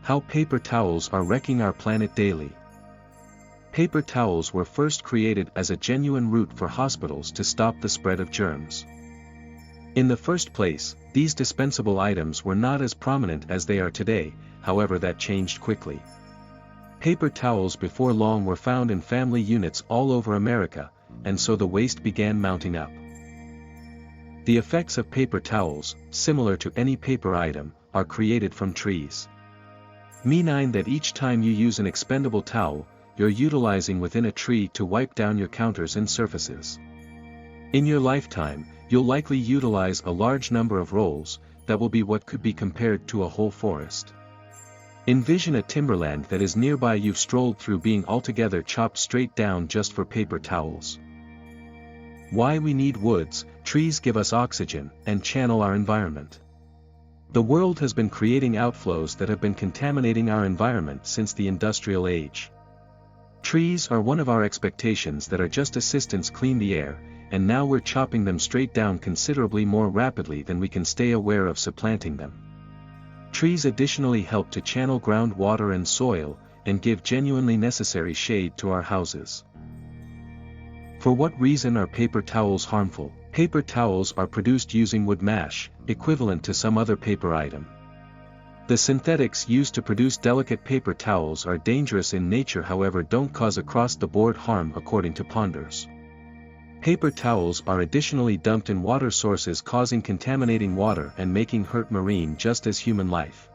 How paper towels are wrecking our planet daily. Paper towels were first created as a genuine route for hospitals to stop the spread of germs. In the first place, these dispensable items were not as prominent as they are today, however that changed quickly. Paper towels before long were found in family units all over America, and so the waste began mounting up. The effects of paper towels, similar to any paper item, are created from trees. Meaning that each time you use an expendable towel, you're utilizing within a tree to wipe down your counters and surfaces. In your lifetime, you'll likely utilize a large number of rolls, that will be what could be compared to a whole forest. Envision a timberland that is nearby you've strolled through being altogether chopped straight down just for paper towels. Why we need woods: trees give us oxygen and channel our environment. The world has been creating outflows that have been contaminating our environment since the industrial age. Trees are one of our expectations that are just assistants clean the air, and now we're chopping them straight down considerably more rapidly than we can stay aware of supplanting them. Trees additionally help to channel groundwater and soil, and give genuinely necessary shade to our houses. For what reason are paper towels harmful? Paper towels are produced using wood mash, equivalent to some other paper item. The synthetics used to produce delicate paper towels are dangerous in nature, however don't cause across-the-board harm according to ponders. Paper towels are additionally dumped in water sources, causing contaminating water and making hurt marine just as human life.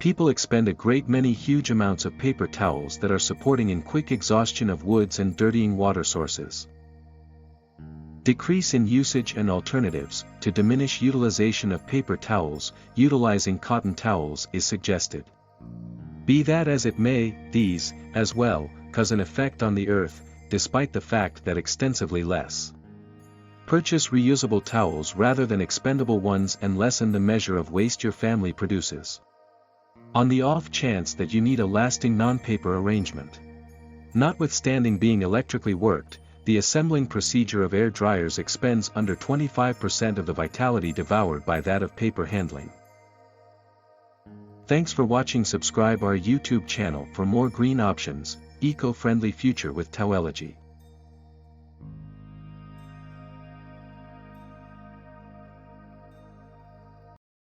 People expend a great many huge amounts of paper towels that are supporting in quick exhaustion of woods and dirtying water sources. Decrease in usage and alternatives. To diminish utilization of paper towels, utilizing cotton towels is suggested. Be that as it may, these, as well, cause an effect on the earth, despite the fact that extensively less. Purchase reusable towels rather than expendable ones and lessen the measure of waste your family produces. On the off chance that you need a lasting non-paper arrangement. Notwithstanding being electrically worked, the assembling procedure of air dryers expends under 25% of the vitality devoured by that of paper handling. Thanks for watching. Subscribe our YouTube channel for more green options, eco-friendly future with Towelogy.